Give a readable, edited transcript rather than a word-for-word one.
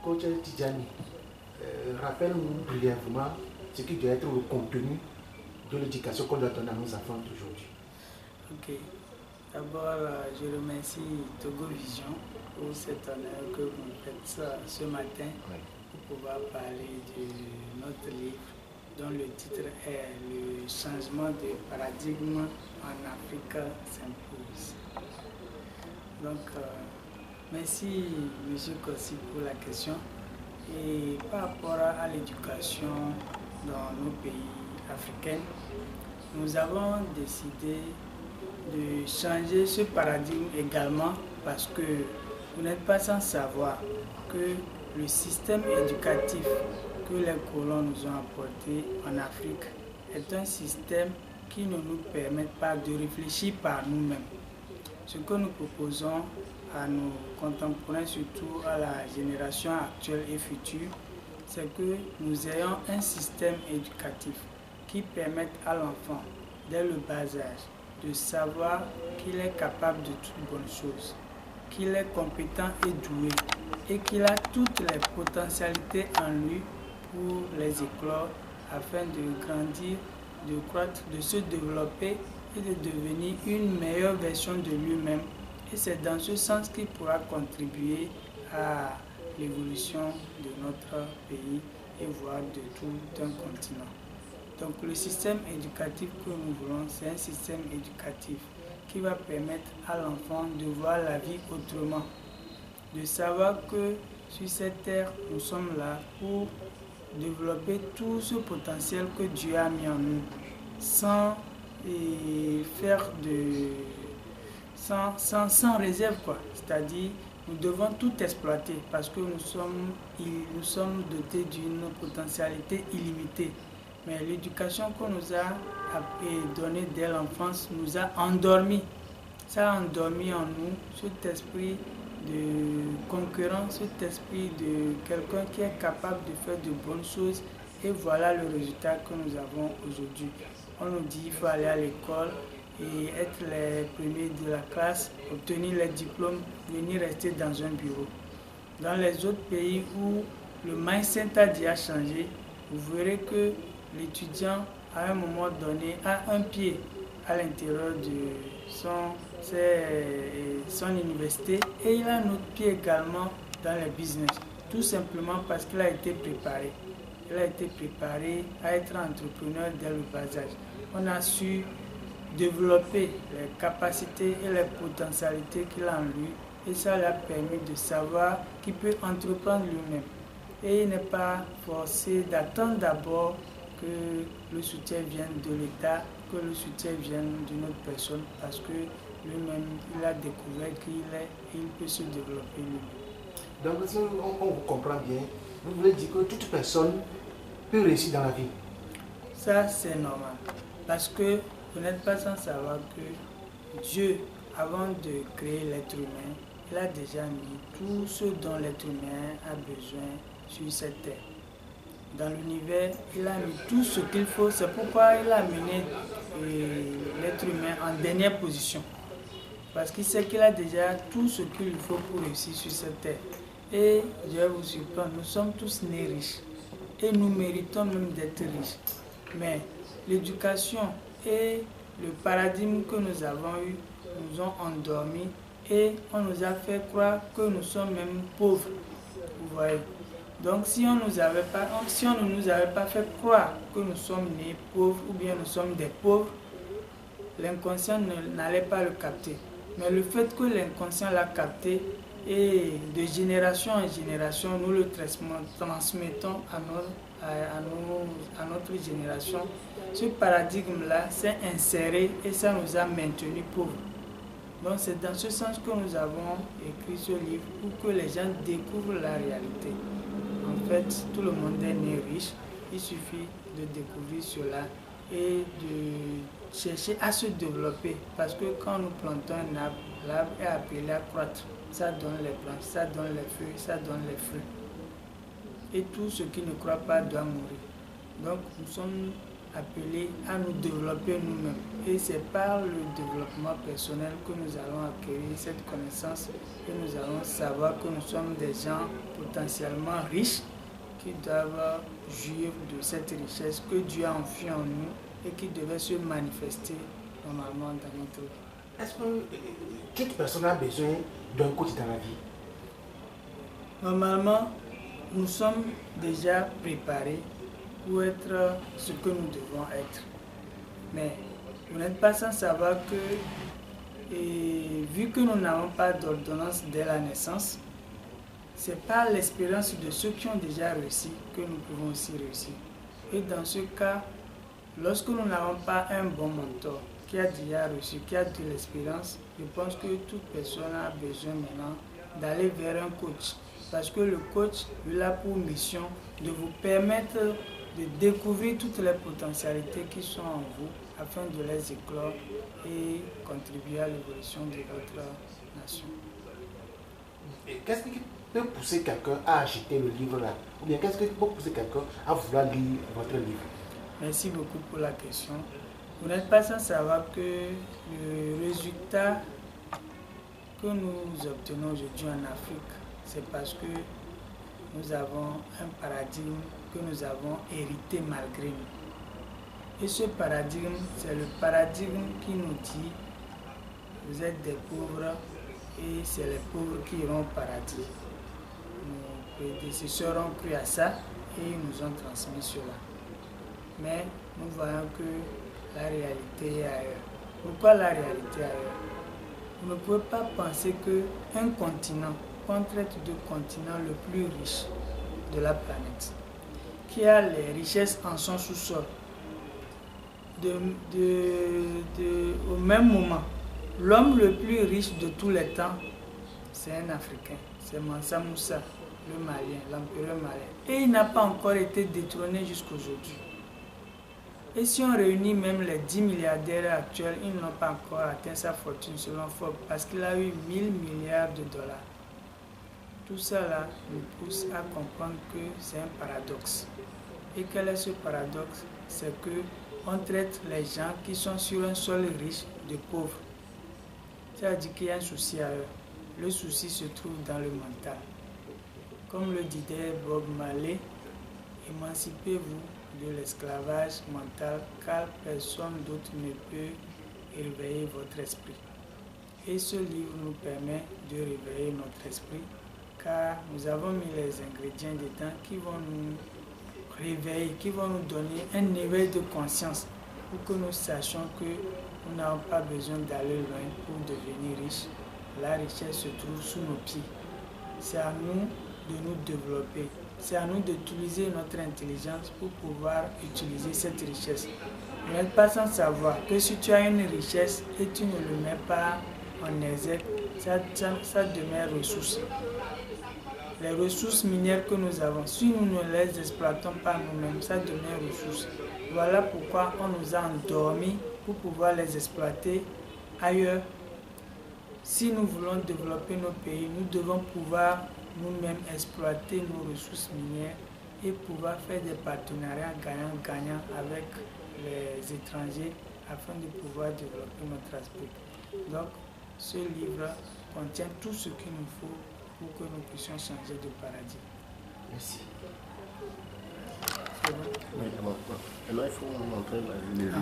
Coach Tidjani, rappelle-nous brièvement ce qui doit être le contenu de l'éducation qu'on doit donner à nos enfants aujourd'hui. Ok. D'abord, je remercie Togo Vision pour cet honneur que vous me faites ce matin pour pouvoir parler de notre livre dont le titre est Le changement de paradigme en Afrique s'impose. Donc, merci M. Kossi pour la question. Et par rapport à l'éducation dans nos pays africains, nous avons décidé de changer ce paradigme également parce que vous n'êtes pas sans savoir que le système éducatif que les colons nous ont apporté en Afrique est un système qui ne nous permet pas de réfléchir par nous-mêmes. Ce que nous proposons à nos contemporains, surtout à la génération actuelle et future, c'est que nous ayons un système éducatif qui permette à l'enfant, dès le bas âge, de savoir qu'il est capable de toutes bonnes choses, qu'il est compétent et doué, et qu'il a toutes les potentialités en lui pour les éclore afin de grandir, de croître, de se développer et de devenir une meilleure version de lui-même. Et c'est dans ce sens qu'il pourra contribuer à l'évolution de notre pays et voire de tout un continent. Donc le système éducatif que nous voulons, c'est un système éducatif qui va permettre à l'enfant de voir la vie autrement, de savoir que sur cette terre, nous sommes là pour développer tout ce potentiel que Dieu a mis en nous, sans réserve, quoi. C'est-à-dire, nous devons tout exploiter parce que nous sommes dotés d'une potentialité illimitée. Mais l'éducation qu'on nous a donnée dès l'enfance nous a endormis. Ça a endormi en nous cet esprit de concurrence, cet esprit de quelqu'un qui est capable de faire de bonnes choses. Et voilà le résultat que nous avons aujourd'hui. On nous dit qu'il faut aller à l'école et être les premiers de la classe, obtenir les diplômes, venir rester dans un bureau. Dans les autres pays où le mindset a déjà changé, vous verrez que l'étudiant, à un moment donné, a un pied à l'intérieur de son université et il a un autre pied également dans le business. Tout simplement parce qu'il a été préparé. Il a été préparé à être entrepreneur dès le bas âge. On a su développer les capacités et les potentialités qu'il a en lui et ça lui a permis de savoir qu'il peut entreprendre lui-même. Et il n'est pas forcé d'attendre d'abord que le soutien vienne de l'État, que le soutien vienne d'une autre personne parce que lui-même, il a découvert qu'il peut se développer lui-même. Donc, si on vous comprend bien, vous voulez dire que toute personne peut réussir dans la vie? Ça, c'est normal. Parce que vous n'êtes pas sans savoir que Dieu, avant de créer l'être humain, il a déjà mis tout ce dont l'être humain a besoin sur cette terre. Dans l'univers, il a mis tout ce qu'il faut. C'est pourquoi il a amené l'être humain en dernière position. Parce qu'il sait qu'il a déjà tout ce qu'il faut pour réussir sur cette terre. Et je vais vous surprendre, nous sommes tous nés riches. Et nous méritons même d'être riches. Mais l'éducation et le paradigme que nous avons eu nous ont endormis et on nous a fait croire que nous sommes même pauvres. Vous voyez. Donc si on ne nous avait pas fait croire que nous sommes nés pauvres ou bien nous sommes des pauvres, l'inconscient n'allait pas le capter. Mais le fait que l'inconscient l'a capté et de génération en génération, nous le transmettons à notre génération, ce paradigme-là s'est inséré et ça nous a maintenus pauvres. Donc c'est dans ce sens que nous avons écrit ce livre pour que les gens découvrent la réalité. En fait, tout le monde est né riche, il suffit de découvrir cela et de chercher à se développer. Parce que quand nous plantons un arbre, l'arbre est appelé à croître. Ça donne les branches, ça donne les feuilles, ça donne les fruits. Et tout ce qui ne croît pas doit mourir. Donc nous sommes appelés à nous développer nous-mêmes. Et c'est par le développement personnel que nous allons acquérir cette connaissance, que nous allons savoir que nous sommes des gens potentiellement riches qui doivent jouir de cette richesse que Dieu a enfouie en nous et qui devait se manifester normalement dans notre vie. Est-ce que toute personne a besoin d'un coach dans la vie? Normalement, nous sommes déjà préparés pour être ce que nous devons être. Mais vous n'êtes pas sans savoir que, vu que nous n'avons pas d'ordonnance dès la naissance, c'est par l'expérience de ceux qui ont déjà réussi que nous pouvons aussi réussir. Et dans ce cas, lorsque nous n'avons pas un bon mentor qui a déjà reçu, qui a de l'expérience, je pense que toute personne a besoin maintenant d'aller vers un coach. Parce que le coach, il a pour mission de vous permettre de découvrir toutes les potentialités qui sont en vous afin de les éclore et contribuer à l'évolution de votre nation. Qu'est-ce qui peut pousser quelqu'un à acheter le livre là? Ou bien qu'est-ce qui peut pousser quelqu'un à vouloir lire votre livre? Merci beaucoup pour la question. Vous n'êtes pas sans savoir que le résultat que nous obtenons aujourd'hui en Afrique, c'est parce que nous avons un paradigme que nous avons hérité malgré nous. Et ce paradigme, c'est le paradigme qui nous dit vous êtes des pauvres et c'est les pauvres qui iront au paradis. Nos prédécesseurs ont cru à ça et ils nous ont transmis cela. Mais nous voyons que la réalité est ailleurs. Pourquoi la réalité est ailleurs? Vous ne pouvez pas penser qu'un continent traite de continent le plus riche de la planète, qui a les richesses en son sous-sol. Au même moment, l'homme le plus riche de tous les temps, c'est un Africain, c'est Mansa Moussa, le Malien, l'empereur malien. Et il n'a pas encore été détrôné jusqu'aujourd'hui. Et si on réunit même les 10 milliardaires actuels, ils n'ont pas encore atteint sa fortune selon Forbes, parce qu'il a eu 1000 milliards de dollars. Tout cela nous pousse à comprendre que c'est un paradoxe. Et quel est ce paradoxe? C'est qu'on traite les gens qui sont sur un sol riche de pauvres. C'est-à-dire qu'il y a un souci ailleurs. Le souci se trouve dans le mental. Comme le disait Bob Marley, émancipez-vous de l'esclavage mental, car personne d'autre ne peut réveiller votre esprit. Et ce livre nous permet de réveiller notre esprit, car nous avons mis les ingrédients dedans qui vont nous réveiller, qui vont nous donner un éveil de conscience pour que nous sachions que nous n'avons pas besoin d'aller loin pour devenir riches. La richesse se trouve sous nos pieds. C'est à nous de nous développer. C'est à nous d'utiliser notre intelligence pour pouvoir utiliser cette richesse. Vous n'êtes pas sans savoir que si tu as une richesse et tu ne le mets pas en exergue, ça demeure ressource. Les ressources minières que nous avons, si nous ne les exploitons pas nous-mêmes, ça devient ressources. Voilà pourquoi on nous a endormis pour pouvoir les exploiter ailleurs. Si nous voulons développer nos pays, nous devons pouvoir nous-mêmes exploiter nos ressources minières et pouvoir faire des partenariats gagnant-gagnant avec les étrangers afin de pouvoir développer notre aspect. Donc, ce livre contient tout ce qu'il nous faut pour que nous puissions changer de paradigme. Merci. Oui, bon. Maintenant, il faut montrer les livres.